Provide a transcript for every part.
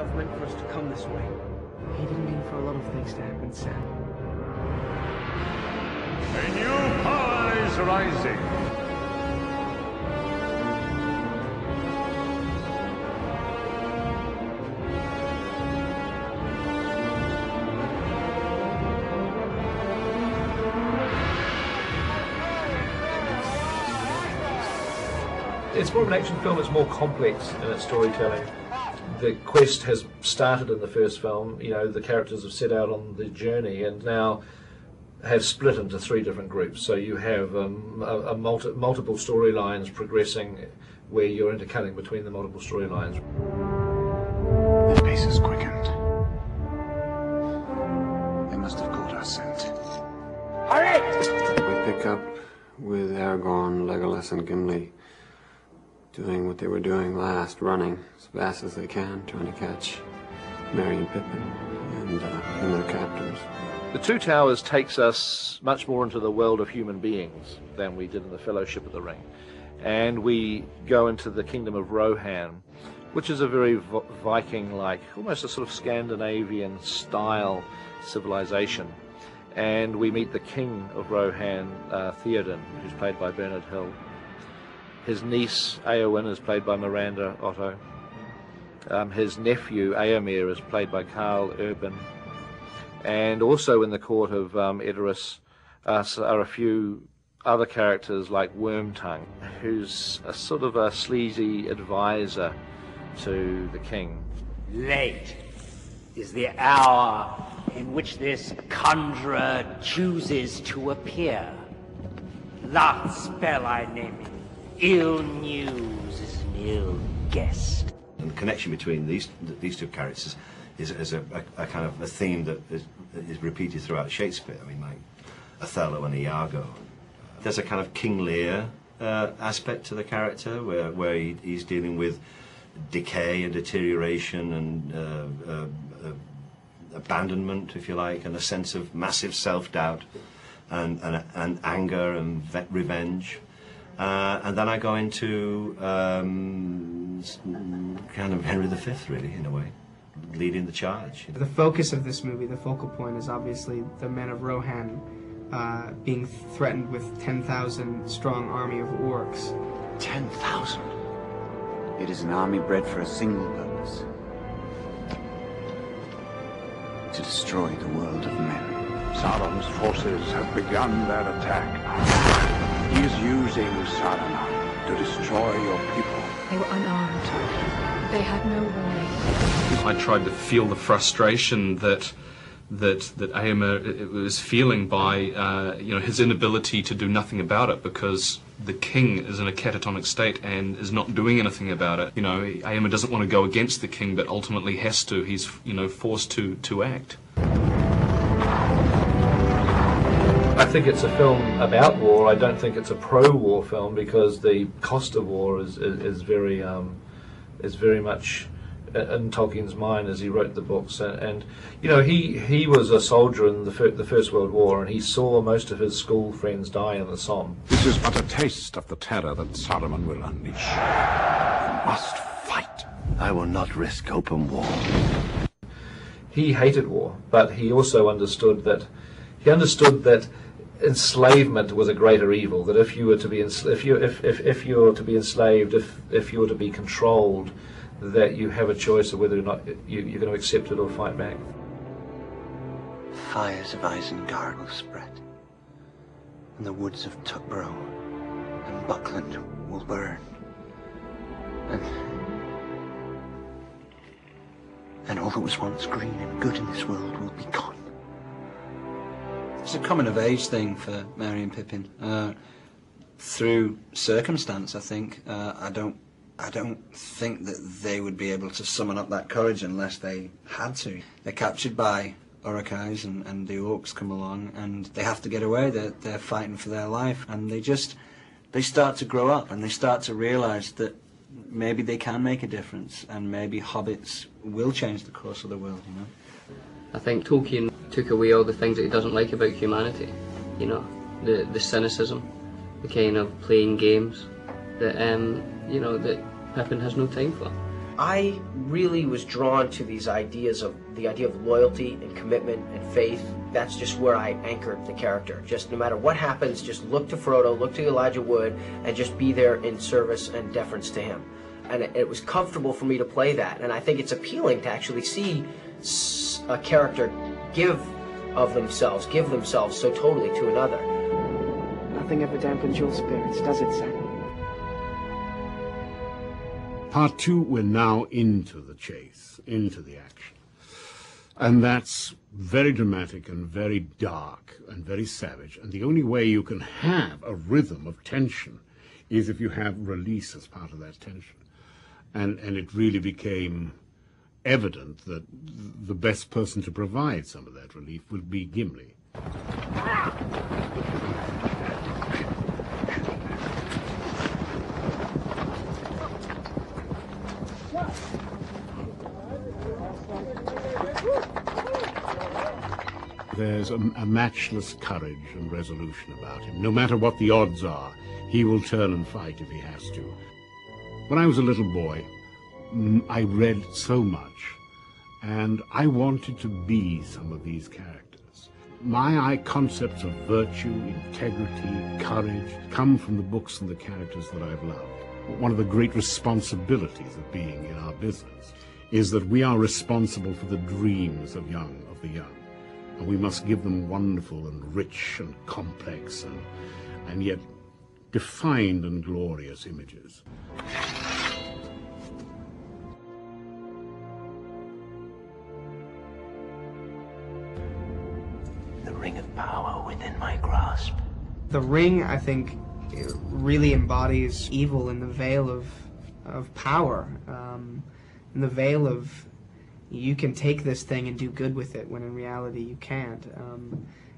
Gandalf meant for us to come this way. He didn't mean for a lot of things to happen, Sam. A new power is rising. It's more of an action film, it's more complex in its storytelling. The quest has started in the first film, you know, the characters have set out on the journey and now have split into three different groups. So you have multiple storylines progressing where you're intercutting between the multiple storylines. The pace is quickened. They must have caught our scent. Hurry! We pick up with Aragorn, Legolas and Gimli doing what they were doing last, running as fast as they can, trying to catch Merry and Pippin and their captors. The Two Towers takes us much more into the world of human beings than we did in the Fellowship of the Ring. And we go into the kingdom of Rohan, which is a very Viking-like, almost a sort of Scandinavian style civilization. And we meet the king of Rohan, Theoden, who's played by Bernard Hill. His niece, Eowyn, is played by Miranda Otto. His nephew, Eomer, is played by Carl Urban. And also in the court of Edoras are a few other characters like Wormtongue, who's a sort of a sleazy advisor to the king. Late is the hour in which this conjurer chooses to appear. Last spell I name it. Ill news is an ill guest. And the connection between these two characters is a kind of a theme that is repeated throughout Shakespeare. I mean, like Othello and Iago. There's a kind of King Lear aspect to the character where he's dealing with decay and deterioration and abandonment, if you like, and a sense of massive self-doubt and anger and revenge. And then I go into kind of Henry V, really, in a way, leading the charge. The focus of this movie, the focal point, is obviously the men of Rohan being threatened with 10,000 strong army of orcs. 10,000. It is an army bred for a single purpose. To destroy the world of men. Sauron's forces have begun their attack. He is using Saruman to destroy your people. They were unarmed. They had no warning. I tried to feel the frustration that Eomer was feeling by his inability to do nothing about it, because the king is in a catatonic state and is not doing anything about it. You know, Eomer doesn't want to go against the king, but ultimately has to. He's forced to act. I think it's a film about war. I don't think it's a pro-war film, because the cost of war is very much in Tolkien's mind as he wrote the books. And you know, he was a soldier in the First World War, and he saw most of his school friends die in the Somme. This is but a taste of the terror that Saruman will unleash. You must fight. I will not risk open war. He hated war, but he also understood that enslavement was a greater evil. That if you were to be if you were to be enslaved, if you were to be controlled, that you have a choice of whether or not you're going to accept it or fight back. Fires of Isengard will spread, and the woods of Tuckborough and Buckland will burn, and all that was once green and good in this world will be gone. It's a coming-of-age thing for Merry and Pippin. Through circumstance, I think. I don't think that they would be able to summon up that courage unless they had to. They're captured by Uruk-hais and the orcs come along, and they have to get away. They're fighting for their life, and they start to grow up, and they start to realise that maybe they can make a difference, and maybe hobbits will change the course of the world, you know. I think Tolkien took away all the things that he doesn't like about humanity, you know, the cynicism, the kind of playing games that that Pippin has no time for. I really was drawn to the idea of loyalty and commitment and faith. That's just where I anchored the character. Just no matter what happens, just look to Frodo, look to Elijah Wood, and just be there in service and deference to him. And it was comfortable for me to play that. And I think it's appealing to actually see a character give themselves so totally to another. Nothing ever dampens your spirits, does it, Sam? Part 2, we're now into the chase, into the action. And that's very dramatic and very dark and very savage. And the only way you can have a rhythm of tension is if you have release as part of that tension. And it really became evident that the best person to provide some of that relief would be Gimli. There's a matchless courage and resolution about him. No matter what the odds are, he will turn and fight if he has to. When I was a little boy, I read so much, and I wanted to be some of these characters. My concepts of virtue, integrity, courage come from the books and the characters that I've loved. One of the great responsibilities of being in our business is that we are responsible for the dreams of the young. And we must give them wonderful and rich and complex and yet defined and glorious images. The ring of power within my grasp. The ring, I think, really embodies evil in the veil of power, in the veil of you can take this thing and do good with it, when in reality you can't.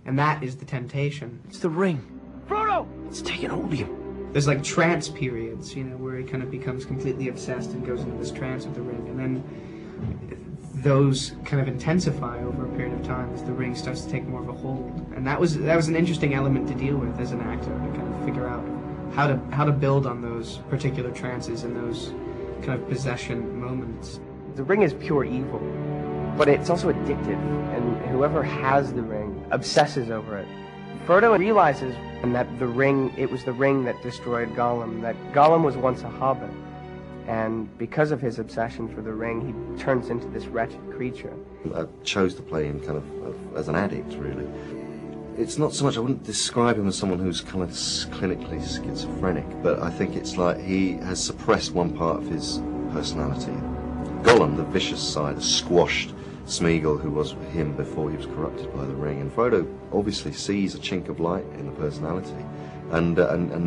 And that is the temptation. It's the ring. Frodo! It's taking hold of you. There's like trance periods, where he kind of becomes completely obsessed and goes into this trance of the ring. And then those kind of intensify over a period of time as the ring starts to take more of a hold. And that was an interesting element to deal with as an actor, to kind of figure out how to build on those particular trances and those kind of possession moments. The ring is pure evil, but it's also addictive, and whoever has the ring obsesses over it. Frodo realizes that it was the ring that destroyed Gollum, that Gollum was once a hobbit, and because of his obsession for the ring, he turns into this wretched creature. I chose to play him kind of as an addict, really. It's not so much, I wouldn't describe him as someone who's kind of clinically schizophrenic, but I think it's like he has suppressed one part of his personality. Gollum, the vicious side, squashed Smeagol, who was him before he was corrupted by the ring. And Frodo obviously sees a chink of light in the personality and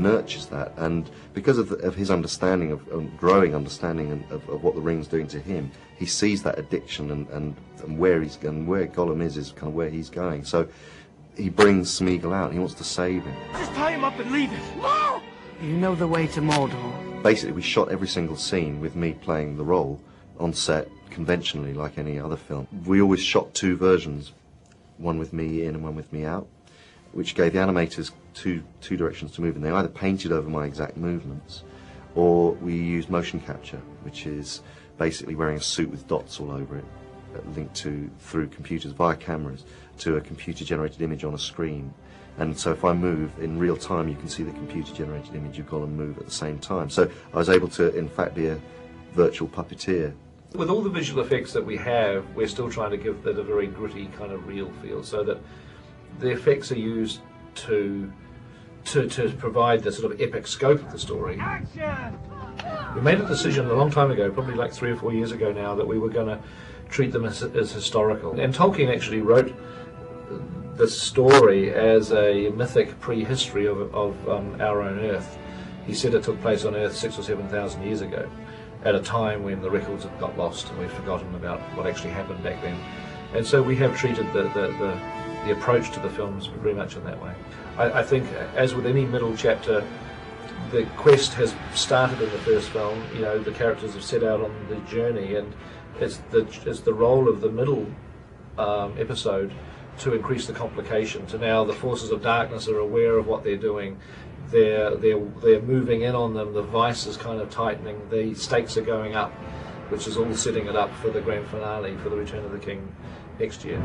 nurtures that. And because of his understanding, growing understanding of what the ring's doing to him, he sees that addiction and where Gollum is kind of where he's going. So he brings Smeagol out. He wants to save him. Just tie him up and leave him. No! You know the way to Mordor. Basically, we shot every single scene with me playing the role on set, conventionally, like any other film. We always shot two versions, one with me in and one with me out, which gave the animators two directions to move in. They either painted over my exact movements, or we used motion capture, which is basically wearing a suit with dots all over it, linked through computers via cameras to a computer-generated image on a screen. And so if I move in real time, you can see the computer-generated image of Gollum move at the same time. So I was able to, in fact, be a virtual puppeteer. With all the visual effects that we have, we're still trying to give that a very gritty kind of real feel, so that the effects are used to provide the sort of epic scope of the story. Action! We made a decision a long time ago, probably like 3 or 4 years ago now, that we were going to treat them as historical. And Tolkien actually wrote the story as a mythic prehistory of our own Earth. He said it took place on Earth 6,000 or 7,000 years ago, at a time when the records have got lost and we've forgotten about what actually happened back then. And so we have treated the approach to the films very much in that way. I think, as with any middle chapter, the quest has started in the first film. The characters have set out on the journey, and it's the role of the middle episode to increase the complication. So now the forces of darkness are aware of what they're doing. They're moving in on them. The vice is kind of tightening. The stakes are going up, which is all setting it up for the grand finale, for the Return of the King next year.